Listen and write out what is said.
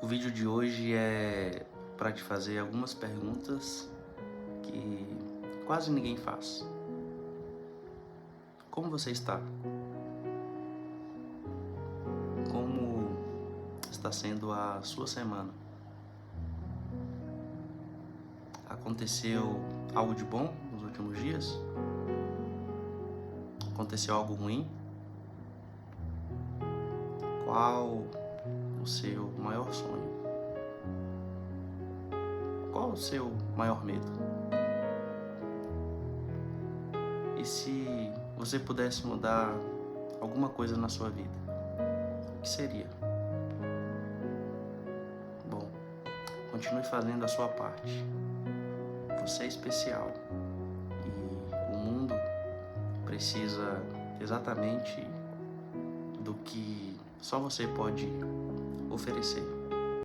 vídeo de hoje é para te fazer algumas perguntas que quase ninguém faz. Como você está? Como está sendo a sua semana? Aconteceu algo de bom nos últimos dias? Aconteceu algo ruim? Qual o seu maior sonho? Qual o seu maior medo? E se você pudesse mudar alguma coisa na sua vida, o que seria? Bom, continue fazendo a sua parte. Você é especial e o mundo precisa exatamente do que só você pode oferecer.